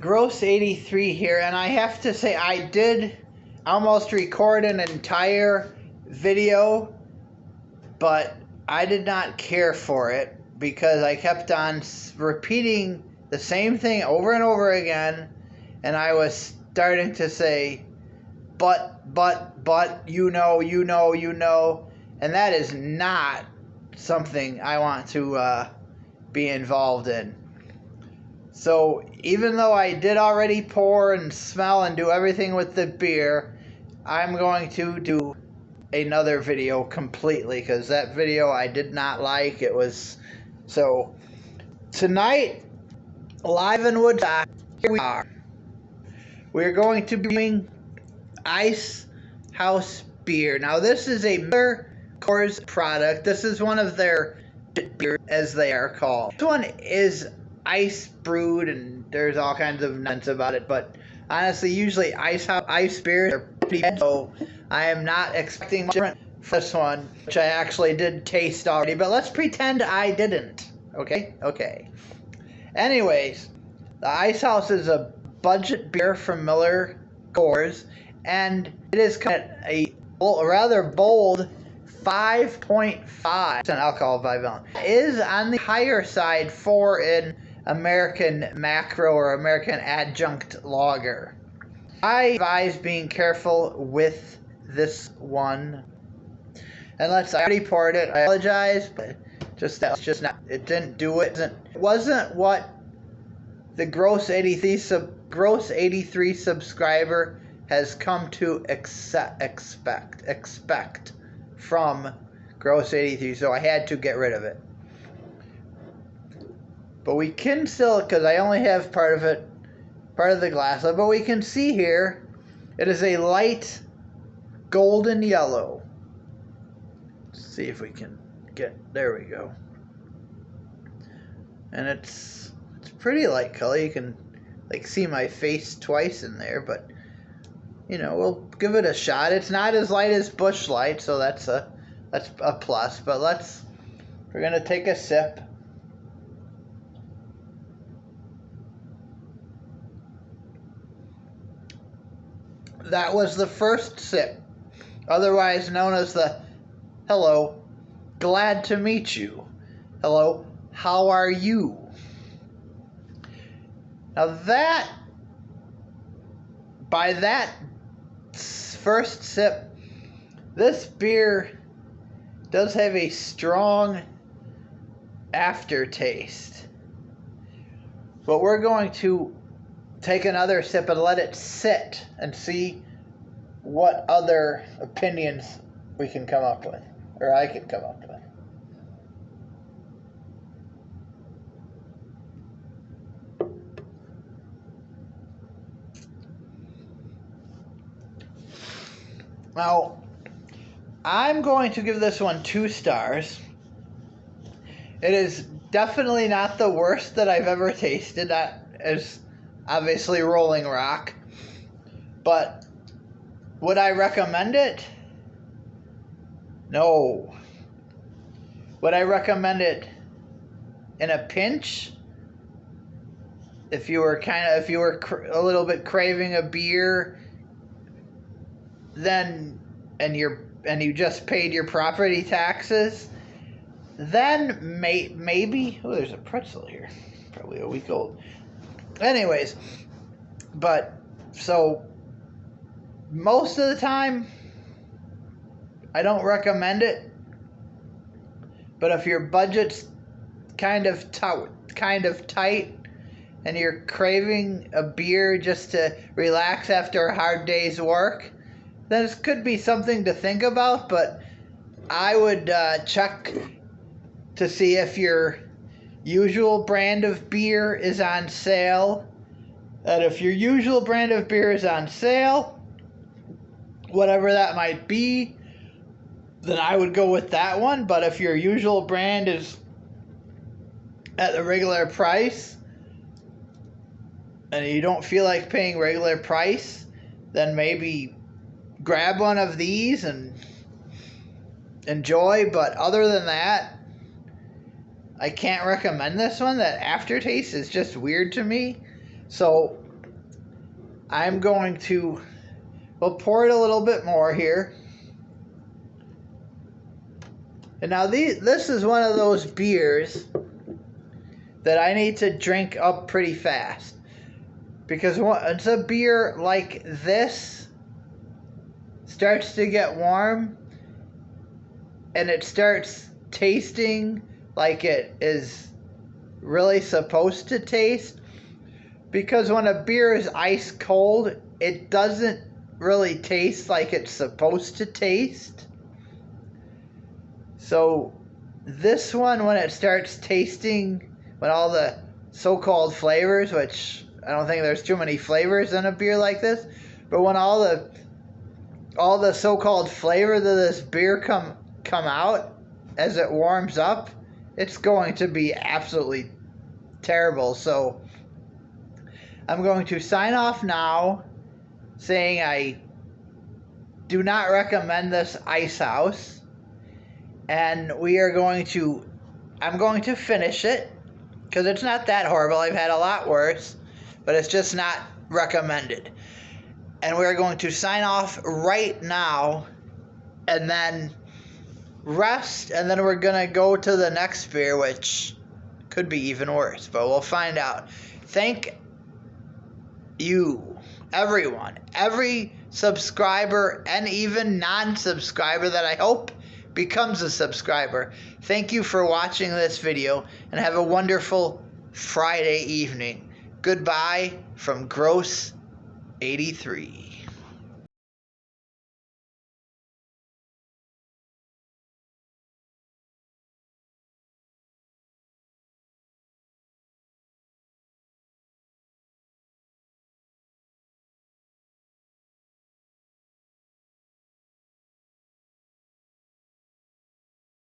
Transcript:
Gross 83 here, and I have to say I did almost record an entire video, but I did not care for it because I kept on repeating the same thing over and over again, and I was starting to say, but, you know, and that is not something I want to be involved in. So even though I did already pour and smell and do everything with the beer, I'm going to do another video completely because that video I did not like. It was so tonight live in Woodstock. Here we are. We're going to be doing Icehouse beer. Now this is a Miller Coors product. This is one of their beers, as they are called. This one is ice brewed, and there's all kinds of nonsense about it. But honestly, usually ice beers are pretty good, so I am not expecting much different for this one, which I actually did taste already. But let's pretend I didn't. Okay. Anyways, the Icehouse is a budget beer from Miller Coors, and it is kind of a rather bold 5.5% alcohol by volume. It is on the higher side for an American macro or American adjunct lager. I advise being careful with this one. And I already poured it. I apologize, but that's just not. It didn't do it. It wasn't what the Gross 83 subscriber has come to expect from Gross 83, so I had to get rid of it. But we can still, because I only have part of the glass left, but we can see here, it is a light golden yellow. Let's see if we can there we go. And it's pretty light color. You can see my face twice in there, but you know, we'll give it a shot. It's not as light as Busch Light, so that's a plus. But we're gonna take a sip. That was the first sip, otherwise known as the hello, glad to meet you. Hello, how are you? Now by that first sip, this beer does have a strong aftertaste. But we're going to take another sip and let it sit and see what other opinions we can come up with, or I can come up with. Now, I'm going to give this one 2 stars. It is definitely not the worst that I've ever tasted. That is obviously Rolling Rock. But would I recommend it? No. Would I recommend it in a pinch? If you were a little bit craving a beer, then and you just paid your property taxes, then maybe. Oh, there's a pretzel here, probably a week old. Anyways, but so most of the time I don't recommend it. But if your budget's kind of tight and you're craving a beer just to relax after a hard day's work, this could be something to think about. But I would check to see if your usual brand of beer is on sale. And if your usual brand of beer is on sale, whatever that might be, then I would go with that one. But if your usual brand is at the regular price and you don't feel like paying regular price, then maybe grab one of these and enjoy. But other than that, I can't recommend this one. That aftertaste is just weird to me. So I'm going to, we'll pour it a little bit more here. And now this is one of those beers that I need to drink up pretty fast. Because once a beer like this starts to get warm and it starts tasting like it is really supposed to taste, because when a beer is ice cold, it doesn't really taste like it's supposed to taste. So this one, when it starts tasting, when all the so-called flavors, which I don't think there's too many flavors in a beer like this, but when all the so-called flavors of this beer come out as it warms up, it's going to be absolutely terrible. So I'm going to sign off now saying I do not recommend this icehouse, and I'm going to finish it because it's not that horrible. I've had a lot worse, but it's just not recommended. And we're going to sign off right now and then rest, and then we're going to go to the next beer, which could be even worse, but we'll find out. Thank you, everyone, every subscriber and even non-subscriber that I hope becomes a subscriber. Thank you for watching this video, and have a wonderful Friday evening. Goodbye from Gross 83.